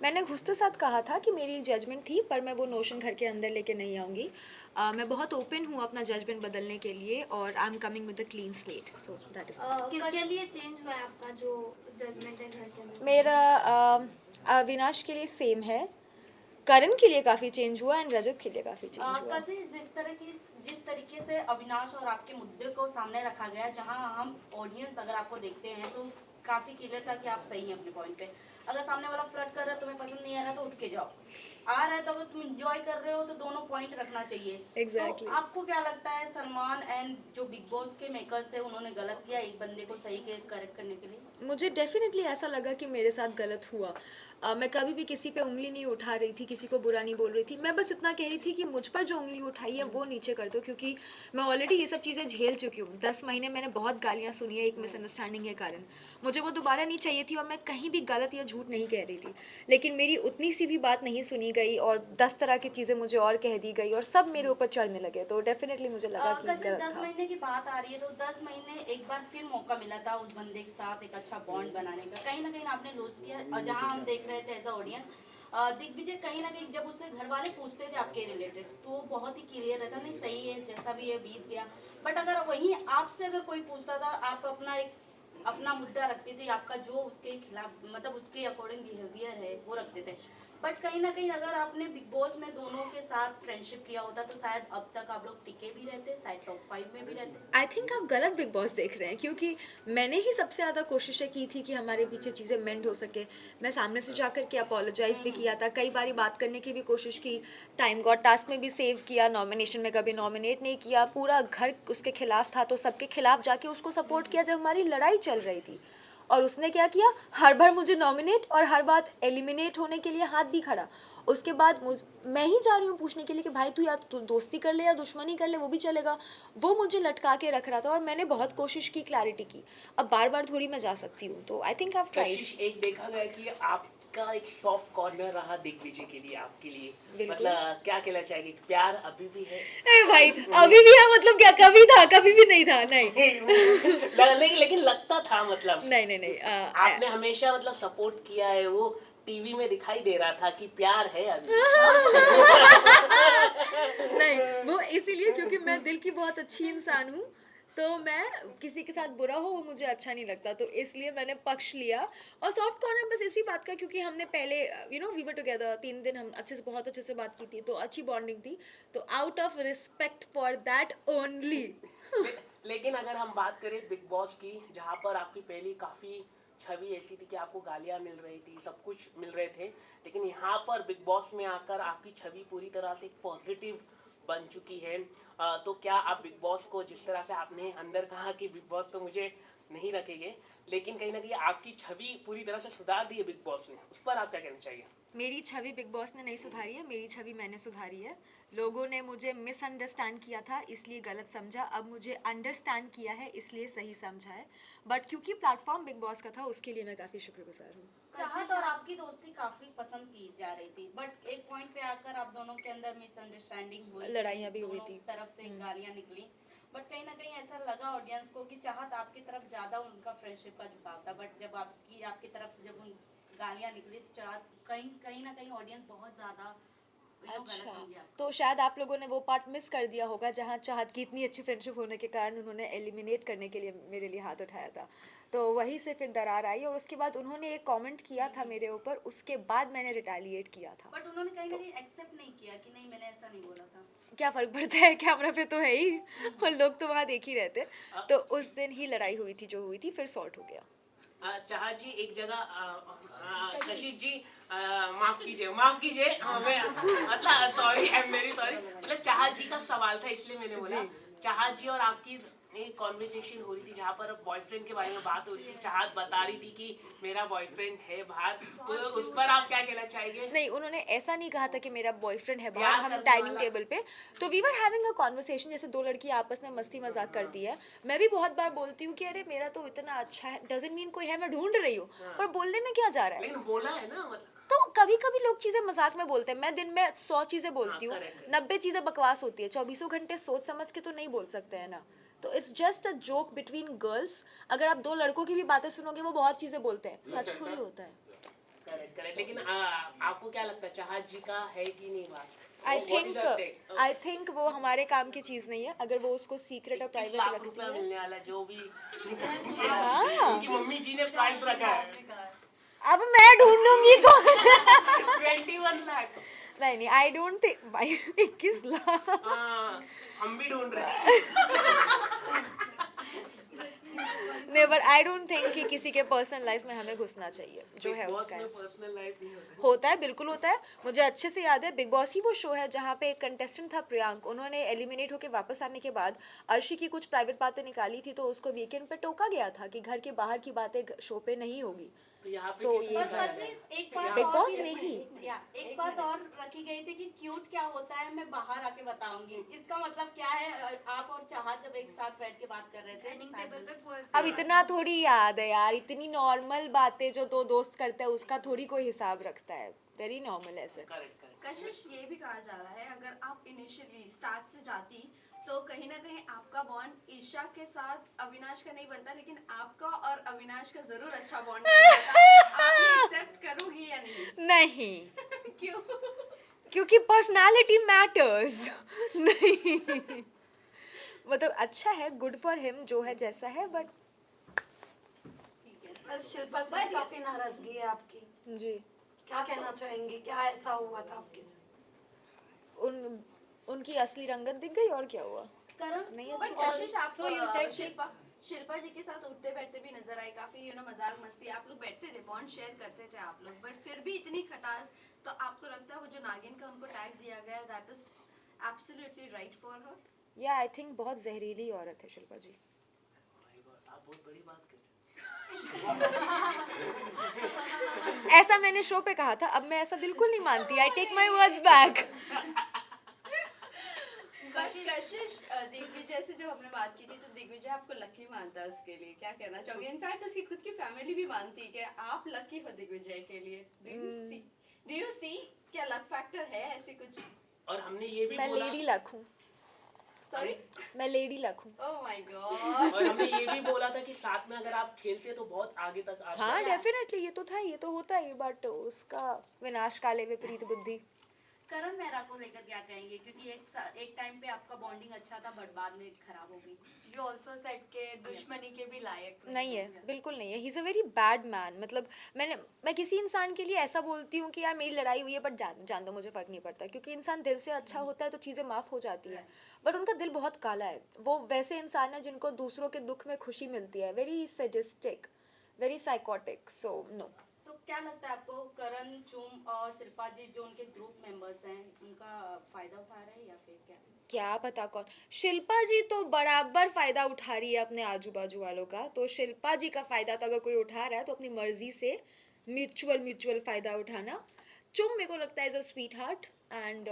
मैंने घुसते साथ कहा था कि मेरी जजमेंट थी, पर मैं वो नोशन घर के अंदर लेके नहीं आऊँगी। मैं बहुत ओपन हूँ अपना जजमेंट बदलने के लिए, और I am coming with a clean slate, so that is किसके लिए चेंज हुआ है आपका जो जजमेंट है घर से अंदर? मेरा अविनाश के लिए सेम है, करण के लिए काफ़ी चेंज हुआ एंड रजत के लिए काफ़ी चेंज हुआ। कैसे जिस तरीके से अविनाश और आपके मुद्दे को सामने रखा गया, जहां हम ऑडियंस अगर आपको देखते हैं तो काफी क्लियर था कि आप सही हैं अपने पॉइंट पे। अगर सामने वाला फ्लर्ट कर रहा है, तुम्हें पसंद नहीं आ रहा तो उठ के जाओ। आ रहा है तो अगर तुम इंजॉय कर रहे हो तो दोनों पॉइंट रखना चाहिए। Exactly. तो आपको क्या लगता है, सलमान एंड जो बिग बॉस के मेकर्स है उन्होंने गलत किया एक बंदे को सही के करेक्ट करने के लिए? मुझे डेफिनेटली ऐसा लगा कि मेरे साथ गलत हुआ। मैं कभी भी किसी पे उंगली नहीं उठा रही थी, किसी को बुरा नहीं बोल रही थी। मैं बस इतना कह रही थी कि मुझ पर जो उंगली उठाई है वो नीचे कर दो, क्योंकि मैं ऑलरेडी ये सब चीज़ें झेल चुकी हूँ। 10 महीने मैंने बहुत गालियाँ सुनी है एक मिसअंडरस्टैंडिंग के कारण। मुझे वो दोबारा नहीं चाहिए थी, और मैं कहीं भी गलत या झूठ नहीं कह रही थी। लेकिन मेरी उतनी सी भी बात नहीं सुनी गई, और 10 तरह की चीज़ें मुझे और कह दी गई, और सब मेरे ऊपर चढ़ने लगे। तो डेफिनेटली मुझे लगा कि कैसे गलत 10 था। महीने की बात आ रही है तो 10 महीने एक बार फिर मौका मिला था उस बंदे के साथ एक अच्छा बॉन्ड बनाने का, कहीं ना कहीं आपने लूज किया। जहां हम देख रहे थे एज अ ऑडियंस, दिग्विजय कहीं ना कहीं जब उससे घर वाले पूछते थे आपके रिलेटेड तो वो बहुत ही क्लियर रहता, नहीं सही है जैसा भी है बीत गया। बट अगर वहीं आपसे अगर कोई पूछता था, आप अपना मुद्दा रखते थे, आपका जो उसके खिलाफ मतलब उसके अकॉर्डिंग बिहेवियर है वो रखते थे। बट कहीं ना कहीं अगर आपने बिग बॉस में दोनों के साथ फ्रेंडशिप किया होता तो शायद अब तक आप लोग टिके भी रहते, शायद टॉप 5 में भी रहते। आई थिंक आप गलत बिग बॉस देख रहे हैं, क्योंकि मैंने ही सबसे ज़्यादा कोशिशें की थी कि हमारे पीछे चीज़ें मेंड हो सके। मैं सामने से जाकर के अपोलोजाइज़ भी किया था, कई बारी बात करने की भी कोशिश की। टाइम गॉड टास्क में भी सेव किया, नॉमिनेशन में कभी नॉमिनेट नहीं किया। पूरा घर उसके खिलाफ था, तो सबके खिलाफ जाके उसको सपोर्ट किया जब हमारी लड़ाई चल रही थी। और उसने क्या किया, हर बार मुझे नॉमिनेट और हर बार एलिमिनेट होने के लिए हाथ भी खड़ा। उसके बाद मैं ही जा रही हूँ पूछने के लिए कि भाई तू या तो दोस्ती कर ले या दुश्मनी कर ले, वो भी चलेगा। वो मुझे लटका के रख रहा था, और मैंने बहुत कोशिश की क्लैरिटी की। अब बार बार थोड़ी मैं जा सकती हूँ, तो I think I have tried. कशिश, एक देखा गया कि आपका एक सॉफ्ट कॉर्नर रहा दिग्विजय के लिए, आपके लिए। बिल्कुल। मतलब क्या कहना चाहेंगे, प्यार अभी भी है? अरे भाई, अभी भी है मतलब क्या, कभी था कभी भी नहीं था, नहीं। लेकिन लगता था मतलब नहीं नहीं नहीं, आपने हमेशा मतलब सपोर्ट किया है, वो टीवी में दिखाई दे रहा था कि प्यार है अभी। नहीं, वो इसीलिए क्योंकि मैं दिल की बहुत अच्छी इंसान हूँ। तो मैं किसी के साथ बुरा हो वो मुझे अच्छा नहीं लगता, तो इसलिए मैंने पक्ष लिया। और सॉफ्ट कॉर्नर बस इसी बात का, क्योंकि हमने पहले वी वर टुगेदर 3 दिन, हम अच्छे से बहुत अच्छे से बात की थी, तो अच्छी बॉन्डिंग थी। तो out of respect for that only. लेकिन अगर हम बात करें बिग बॉस की, जहाँ पर आपकी पहली काफ़ी छवि ऐसी थी कि आपको गालियाँ मिल रही थी, सब कुछ मिल रहे थे, लेकिन यहाँ पर बिग बॉस में आकर आपकी छवि पूरी तरह से पॉजिटिव बन चुकी है। तो क्या आप बिग बॉस को, जिस तरह से आपने अंदर कहा कि बिग बॉस तो मुझे नहीं रखेंगे, लेकिन कहीं ना कहीं आपकी छवि पूरी तरह से सुधार दी है बिग बॉस ने, उस पर आप क्या कहना चाहिए? मेरी छवि बिग बॉस ने नहीं सुधारी है, मेरी छवि मैंने सुधारी है। लोगों ने मुझे मिसअंडरस्टैंड किया था इसलिए गलत समझा, अब मुझे अंडरस्टैंड किया है इसलिए सही समझा है। बट क्योंकि प्लेटफॉर्म बिग बॉस का था, उसके लिए मैं काफ़ी शुक्रगुजार हूँ। चाहत और आपकी दोस्ती काफी पसंद की जा रही थी, बट एक पॉइंट पे आकर आप दोनों के अंदर मिसअंडरस्टैंडिंग हुई, लड़ाइयाँ भी हुई दोनों थी। तरफ से गालियां निकली। बट कहीं ना कहीं ऐसा लगा ऑडियंस को कि चाहत आपकी तरफ ज्यादा उनका फ्रेंडशिप का झुकाव था, बट जब आपकी तरफ से जब उन गालियां निकली तो चाहत कहीं कहीं ना कहीं ऑडियंस बहुत ज्यादा गलत अच्छा, समझा। तो शायद आप लोगों ने वो पार्ट मिस कर दिया होगा जहाँ चाहत की इतनी अच्छी फ्रेंडशिप होने के कारण उन्होंने एलिमिनेट करने के लिए मेरे लिए हाथ उठाया था। तो वहीं से फिर दरार आई, और उसके बाद उन्होंने एक कमेंट किया था मेरे ऊपर, उसके बाद मैंने रिटेलिएट किया था। बट उन्होंने कहीं ना तो कहीं एक्सेप्ट नहीं किया कि नहीं मैंने ऐसा नहीं बोला था। क्या फ़र्क पड़ता है, कैमरा पे तो है ही, और लोग तो वहाँ देख ही रहते। तो उस दिन ही लड़ाई हुई थी जो हुई थी, फिर सॉर्ट हो गया। चाहा जी एक जगह, कशिश जी, माफ कीजिए, मैं मतलब sorry, I am very sorry, मतलब चाहा जी का सवाल था इसलिए मैंने बोला। जी। चाहा जी और आपकी एक कॉन्वर्सेशन हो रही थी जहाँ पर बॉयफ्रेंड के बारे में बात हो रही थी, चाहत बता रही थी कि मेरा बॉयफ्रेंड है बाहर, तो उस पर आप क्या कहना चाहेंगे? नहीं, उन्होंने ऐसा नहीं कहा था कि मेरा बॉयफ्रेंड है बाहर, प्यार हम करने डाइनिंग वाला। टेबल पे। तो we were having a conversation, जैसे दो लड़की आपस में मस्ती मजाक करती है। मैं भी बहुत बार बोलती हूँ कि अरे मेरा तो इतना अच्छा है, डजंट मीन कोई है, मैं ढूंढ रही हूँ। पर बोलने में क्या जा रहा है। लेकिन बोला है ना, मतलब तो कभी कभी लोग चीज़ें मजाक में बोलते हैं, मैं दिन में 100 चीज़ें बोलती हूँ, correct। 90 चीज़ें बकवास होती है, 24 घंटे सोच समझ के तो नहीं बोल सकते हैं ना। तो it's just a joke between girls. अगर आप दो लड़कों की भी बातें सुनोगे वो बहुत चीज़ें बोलते हैं, सच थोड़ी होता है। करेक्ट करेक्ट लेकिन आपको क्या लगता है चाहत जी का है कि नहीं बात आई What is your take? Think वो हमारे काम की चीज़ नहीं है अगर वो उसको सीक्रेट और 21 प्राइवेट लाख रखती रुपया है। मिलने वाला है, जो भी हाँ। उनकी मम्मी जी ने प्राइस रखा है अब मैं ढूंढूंगी कौन 21 लाख नहीं आई डोंट थिंक भाई 21 लाख हाँ, हम भी ढूंढ रहे हैं नहीं बट आई डोंट थिंक कि किसी के पर्सनल लाइफ में हमें घुसना चाहिए जो है Big Boss उसका है। में पर्सनल लाइफ नहीं होता होता है बिल्कुल होता है मुझे अच्छे से याद है बिग बॉस ही वो शो है जहाँ पे एक कंटेस्टेंट था प्रियांक उन्होंने एलिमिनेट होकर वापस आने के बाद अर्शी की कुछ प्राइवेट बातें निकाली थी तो उसको वीकेंड पे टोका गया था कि घर के बाहर की बातें शो पे नहीं होगी तो यहाँ पे तो किसी ये और का वैसे एक बात Big और Boss भी नहीं। या एक बात और रखी गई थी कि क्यूट क्या होता है मैं बाहर आके बताऊंगी इसका मतलब क्या है आप और चाहत जब एक साथ बैठ के बात कर रहे थे डाइनिंग टेबल पे boyfriend अब इतना थोड़ी याद है यार इतनी नॉर्मल बातें जो दो दोस्त करते हैं उसका थोड़ी कोई हिसाब रखता है वेरी नॉर्मल ऐसे करेक्ट करेक्ट कशिश ये भी कहा जा रहा है अगर आप इनिशियली स्टार्ट से जाती तो कहीं ना कहीं आपका बॉन्ड ईशा के साथ अविनाश का नहीं बनता लेकिन आपका और अविनाश का जरूर अच्छा बॉन्ड एक्सेप्ट करोगी या नहीं नहीं क्यों क्योंकि पर्सनालिटी मैटर्स नहीं मतलब अच्छा है गुड फॉर हिम जो है जैसा है बट शिल्पा से काफी नाराजगी है आपकी जी क्या कहना चाहेंगी क्या ऐसा हुआ था आपके साथ उनकी असली रंगत दिख गई और क्या हुआ करण नहीं बट अच्छी कशिश आप So you check शिल्पा जी के साथ उठते बैठते भी नजर आए काफी मजाक मस्ती आप लोग बैठते थे बॉन्ड शेयर करते थे आप लोग बट फिर भी इतनी खटास तो आपको लगता है वो जो नागिन का उनको टैग दिया गया that is absolutely right for her या आई थिंक बहुत जहरीली औरत है शिल्पा जी आप बहुत बड़ी बात कर ऐसा मैंने शो पे कहा था अब मैं ऐसा बिल्कुल नहीं मानती I take my words back Kashish Digvijay से जब हमने बात की थी तो दिग्विजय आपको लकी मानता है उसके लिए क्या कहना चाहोगे इनफैक्ट उसकी खुद की फैमिली भी मानती है कि आप लकी हो दिग्विजय के लिए डू यू सी क्या लक फैक्टर है ऐसे कुछ और हमने ये भी मैं बोला लेडी लक हूँ सॉरी मैं लेडी लक हूँ ओह माय गॉड और हमने ये भी बोला था कि साथ में अगर आप खेलते तो बहुत आगे तक आप हाँ डेफिनेटली ये तो था ये तो होता ही बट उसका विनाश काले विपरीत बुद्धि करण मेहरा को लेकर क्या कहेंगे क्योंकि एक टाइम पे आपका बॉन्डिंग अच्छा था बट बाद में खराब हो गई you also said के दुश्मनी के भी लायक नहीं है बिल्कुल नहीं है he is a very bad man मतलब मैं किसी इंसान के लिए ऐसा बोलती हूँ कि यार मेरी लड़ाई हुई है बट जान दो मुझे फ़र्क नहीं पड़ता क्योंकि इंसान दिल से अच्छा होता है तो चीज़ें माफ़ हो जाती हैं बट उनका दिल बहुत काला है वो वैसे इंसान है जिनको दूसरों के दुख में खुशी मिलती है very sadistic very psychotic so no तो क्या लगता है आपको करण चूम और शिल्पा जी जो उनके ग्रुप मेंबर्स हैं उनका फायदा उठा रहे हैं या फिर क्या पता कौन शिल्पा जी तो बराबर फ़ायदा उठा रही है अपने आजू बाजू वालों का तो शिल्पा जी का फ़ायदा तो अगर कोई उठा रहा है तो अपनी मर्जी से म्यूचुअल फ़ायदा उठाना चुम मेरे को लगता है is a sweet heart and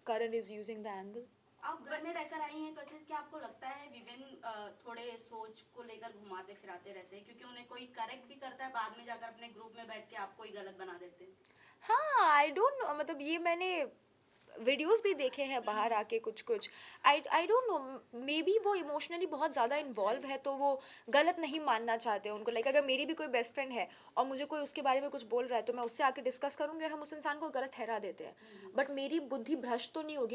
Karan is using the angle आप घर में रहकर आई हैं कशिश क्या आपको लगता है विभिन्न थोड़े सोच को लेकर घुमाते फिराते रहते हैं क्योंकि उन्हें कोई करेक्ट भी करता है बाद में जाकर अपने ग्रुप में बैठ के आपको ही गलत बना देते हैं हाँ आई डोंट नो मतलब ये मैंने वीडियोस भी देखे हैं बाहर आके कुछ I don't know may be वो इमोशनली बहुत ज़्यादा इन्वॉल्व है तो वो गलत नहीं मानना चाहते उनको लाइक अगर मेरी भी कोई बेस्ट फ्रेंड है और मुझे कोई उसके बारे में कुछ बोल रहा है तो मैं उससे आके डिस्कस करूँगी और हम उस इंसान को गलत ठहरा देते हैं बट मेरी बुद्धि भ्रष्ट तो नहीं होगी